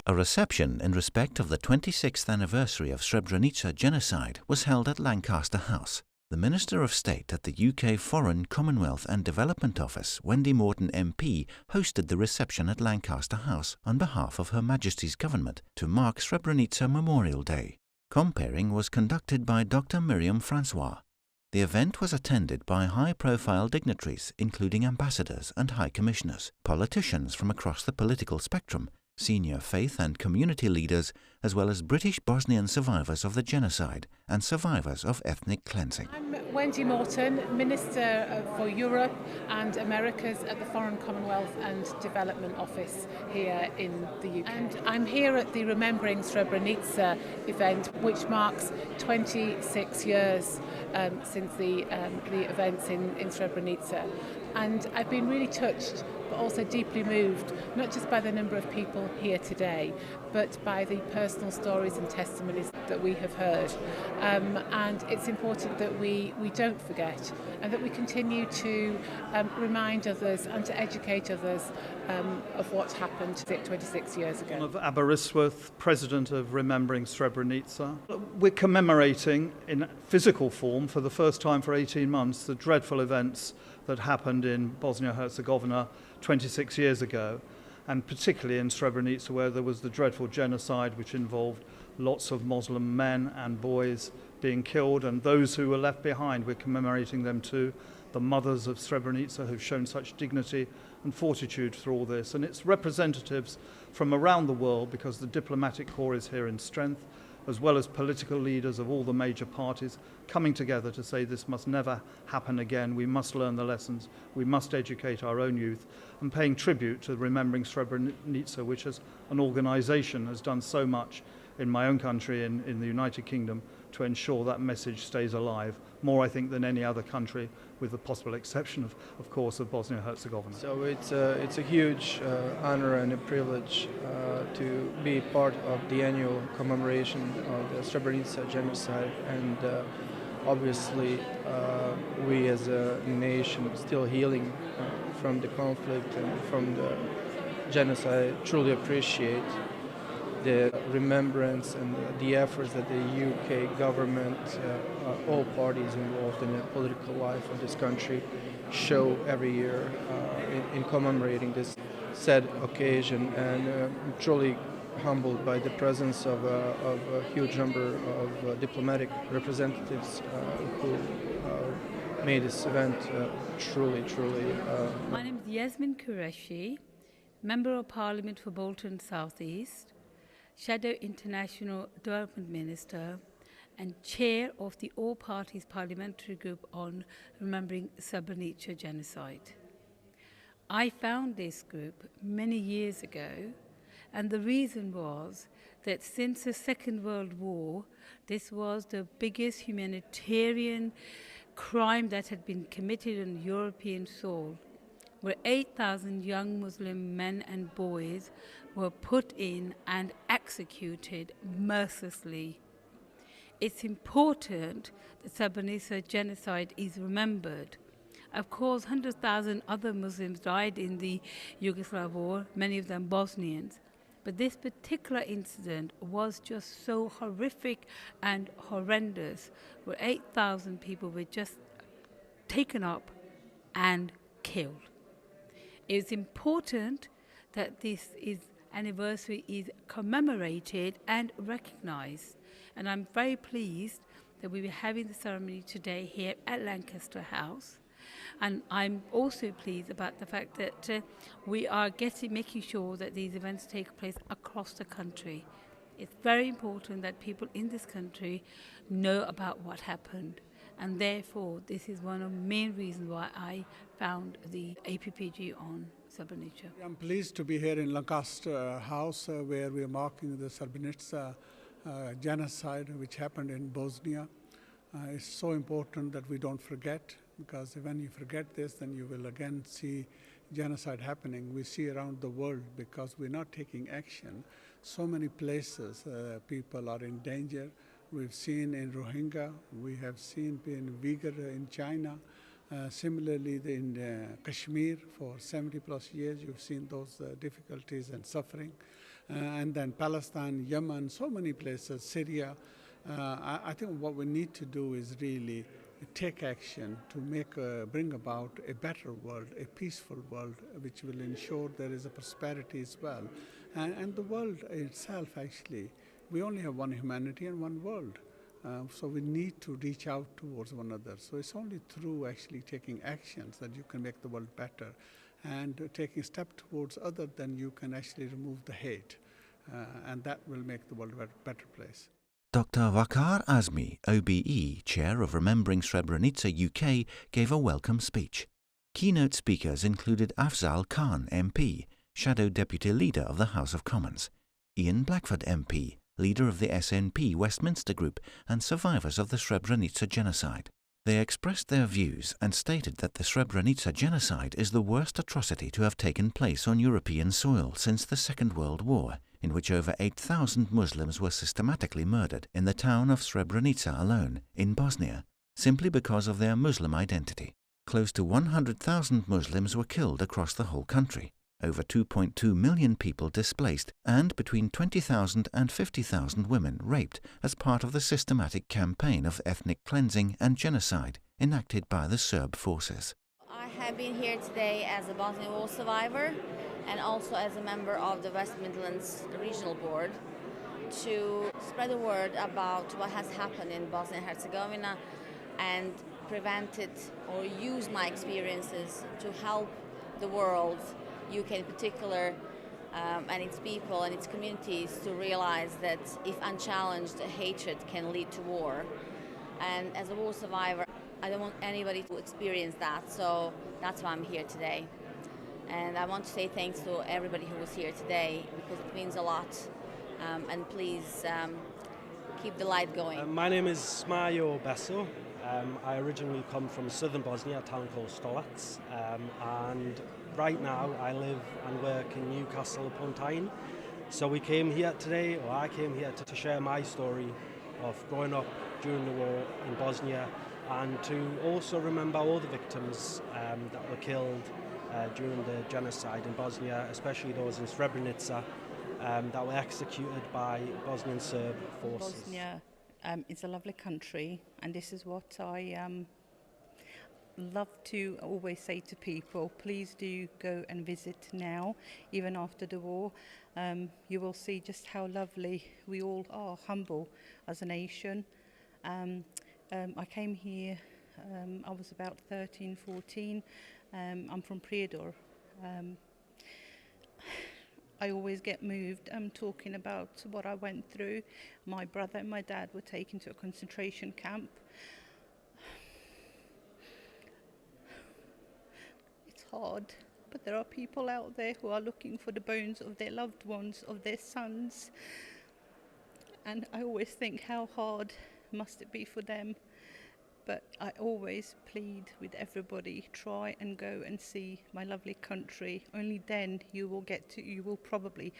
A reception in respect of the 26th anniversary of Srebrenica Genocide was held at Lancaster House. The Minister of State at the UK Foreign, Commonwealth and Development Office, Wendy Morton MP, hosted the reception at Lancaster House on behalf of Her Majesty's Government to mark Srebrenica Memorial Day. Comparing was conducted by Dr. Miriam Francois. The event was attended by high-profile dignitaries, including ambassadors and high commissioners, politicians from across the political spectrum, senior faith and community leaders, as well as British Bosnian survivors of the genocide and survivors of ethnic cleansing. I'm Wendy Morton, Minister for Europe and Americas at the Foreign, Commonwealth and Development Office here in the UK. And I'm here at the Remembering Srebrenica event, which marks 26 years since the events in Srebrenica. And I've been really touched, but also deeply moved, not just by the number of people here today, but by the personal stories and testimonies that we have heard. And it's important that we don't forget, and that we continue to remind others and to educate others of what happened 26 years ago. Of Aberystwyth, President of Remembering Srebrenica. We're commemorating in physical form for the first time for 18 months the dreadful events that happened in Bosnia-Herzegovina 26 years ago, and particularly in Srebrenica, where there was the dreadful genocide which involved lots of Muslim men and boys being killed, and those who were left behind, we're commemorating them too, the mothers of Srebrenica who've shown such dignity and fortitude through all this. And it's representatives from around the world, because the diplomatic corps is here in strength, as well as political leaders of all the major parties coming together to say this must never happen again. We must learn the lessons. We must educate our own youth, and paying tribute to Remembering Srebrenica, which as an organisation has done so much in my own country, in the United Kingdom, to ensure that message stays alive, more I think than any other country, with the possible exception of course of Bosnia-Herzegovina. So it's a huge honor and a privilege to be part of the annual commemoration of the Srebrenica genocide, and obviously we as a nation still healing from the conflict and from the genocide truly appreciate the remembrance and the efforts that the UK government, all parties involved in the political life of this country, show every year in commemorating this sad occasion. And I'm truly humbled by the presence of a huge number of diplomatic representatives who made this event truly. My name is Yasmin Qureshi, Member of Parliament for Bolton South East, Shadow International Development Minister, and Chair of the All Parties Parliamentary Group on Remembering Srebrenica Genocide. I found this group many years ago, and the reason was that since the Second World War, this was the biggest humanitarian crime that had been committed on European soil, where 8,000 young Muslim men and boys were put in and executed mercilessly. It's important that Srebrenica genocide is remembered. Of course, 100,000 other Muslims died in the Yugoslav war, many of them Bosnians. But this particular incident was just so horrific and horrendous, where 8,000 people were just taken up and killed. It's important that this anniversary is commemorated and recognized. And I'm very pleased that we were having the ceremony today here at Lancaster House. And I'm also pleased about the fact that we are making sure that these events take place across the country. It's very important that people in this country know about what happened. And therefore, this is one of the main reasons why I found the APPG on Srebrenica. I'm pleased to be here in Lancaster House, where we are marking the Srebrenica genocide which happened in Bosnia. It's so important that we don't forget, because when you forget this, then you will again see genocide happening. We see around the world, because we're not taking action. So many places people are in danger. We've seen in Rohingya, we have seen in Uyghur in China, similarly in Kashmir for 70+ years, you've seen those difficulties and suffering. and then Palestine, Yemen, so many places, Syria. I think what we need to do is really take action to bring about a better world, a peaceful world, which will ensure there is a prosperity as well. And the world itself, actually, we only have one humanity and one world. So we need to reach out towards one another. So it's only through actually taking actions that you can make the world better. And taking a step towards other, then you can actually remove the hate. And that will make the world a better place. Dr. Waqar Azmi, OBE, Chair of Remembering Srebrenica UK, gave a welcome speech. Keynote speakers included Afzal Khan, MP, Shadow Deputy Leader of the House of Commons, Ian Blackford, MP, Leader of the SNP Westminster Group, and survivors of the Srebrenica Genocide. They expressed their views and stated that the Srebrenica Genocide is the worst atrocity to have taken place on European soil since the Second World War, in which over 8,000 Muslims were systematically murdered in the town of Srebrenica alone, in Bosnia, simply because of their Muslim identity. Close to 100,000 Muslims were killed across the whole country, over 2.2 million people displaced, and between 20,000 and 50,000 women raped as part of the systematic campaign of ethnic cleansing and genocide enacted by the Serb forces. I have been here today as a Bosnian War survivor and also as a member of the West Midlands Regional Board to spread the word about what has happened in Bosnia and Herzegovina and prevent it or use my experiences to help the world, UK in particular, and its people and its communities to realize that if unchallenged, hatred can lead to war. And as a war survivor, I don't want anybody to experience that, so that's why I'm here today. And I want to say thanks to everybody who was here today because it means a lot. And please keep the light going. My name is Smajo Beso. I originally come from southern Bosnia, a town called Stolac, and right now I live and work in Newcastle upon Tyne. So we came here today, or I came here to share my story of growing up during the war in Bosnia and to also remember all the victims that were killed during the genocide in Bosnia, especially those in Srebrenica that were executed by Bosnian Serb forces. Bosnia is a lovely country, and this is what I love to always say to people. Please do go and visit now, even after the war. You will see just how lovely we all are, humble as a nation. I came here, I was about 13, 14. I'm from Prijedor. I always get moved talking about what I went through. My brother and my dad were taken to a concentration camp. It's hard, but there are people out there who are looking for the bones of their loved ones, of their sons. And I always think, how hard must it be for them? But I always plead with everybody, try and go and see my lovely country. Only then you will probably,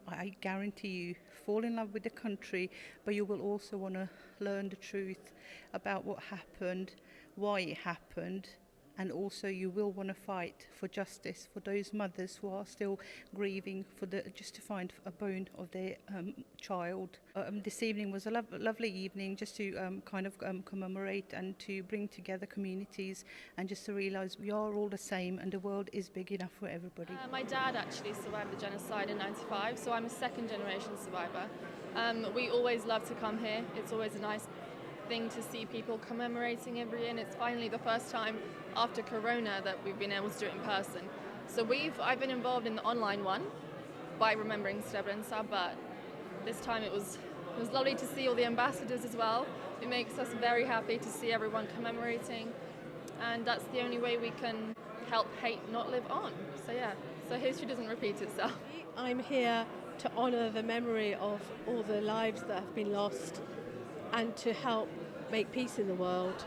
I guarantee you, fall in love with the country, but you will also want to learn the truth about what happened, why it happened, and also you will want to fight for justice for those mothers who are still grieving just to find a bone of their child. This evening was a lovely evening just to commemorate and to bring together communities and just to realise we are all the same and the world is big enough for everybody. My dad actually survived the genocide in '95, so I'm a second generation survivor. We always love to come here. It's always a nice thing to see people commemorating every year, and it's finally the first time after Corona that we've been able to do it in person. So I've been involved in the online one by Remembering Srebrenica, but this time it was lovely to see all the ambassadors as well. It makes us very happy to see everyone commemorating, and that's the only way we can help hate not live on. So yeah, so history doesn't repeat itself. I'm here to honour the memory of all the lives that have been lost and to help make peace in the world.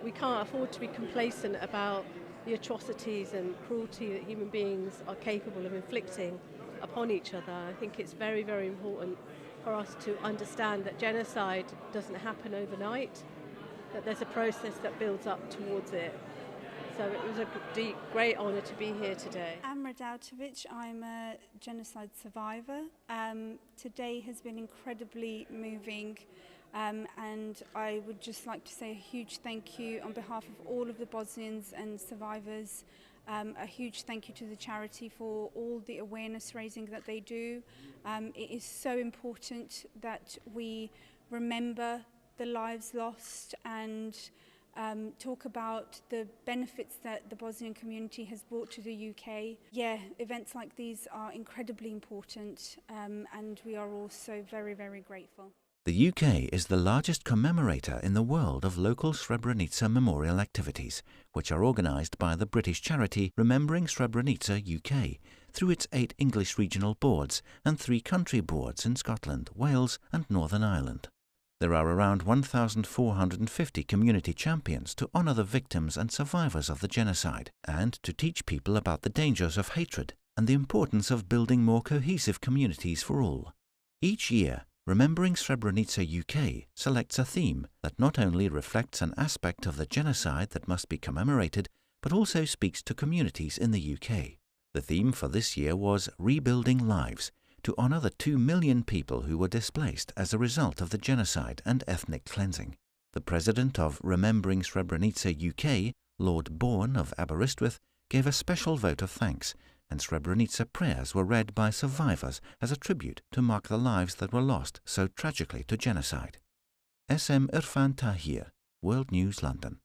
We can't afford to be complacent about the atrocities and cruelty that human beings are capable of inflicting upon each other. I think it's very, very important for us to understand that genocide doesn't happen overnight, that there's a process that builds up towards it. So it was a great honour to be here today. I'm Radautovich. I'm a genocide survivor. Today has been incredibly moving, and I would just like to say a huge thank you on behalf of all of the Bosnians and survivors. A huge thank you to the charity for all the awareness raising that they do. It is so important that we remember the lives lost and talk about the benefits that the Bosnian community has brought to the UK. Yeah, events like these are incredibly important, and we are all so very, very grateful. The UK is the largest commemorator in the world of local Srebrenica memorial activities, which are organised by the British charity Remembering Srebrenica UK through its 8 English regional boards and 3 country boards in Scotland, Wales and Northern Ireland. There are around 1,450 community champions to honour the victims and survivors of the genocide and to teach people about the dangers of hatred and the importance of building more cohesive communities for all. Each year, Remembering Srebrenica UK selects a theme that not only reflects an aspect of the genocide that must be commemorated, but also speaks to communities in the UK. The theme for this year was Rebuilding Lives, to honour the 2 million people who were displaced as a result of the genocide and ethnic cleansing. The president of Remembering Srebrenica UK, Lord Bourne of Aberystwyth, gave a special vote of thanks, and Srebrenica prayers were read by survivors as a tribute to mark the lives that were lost so tragically to genocide. SM Irfan Tahir, World News London.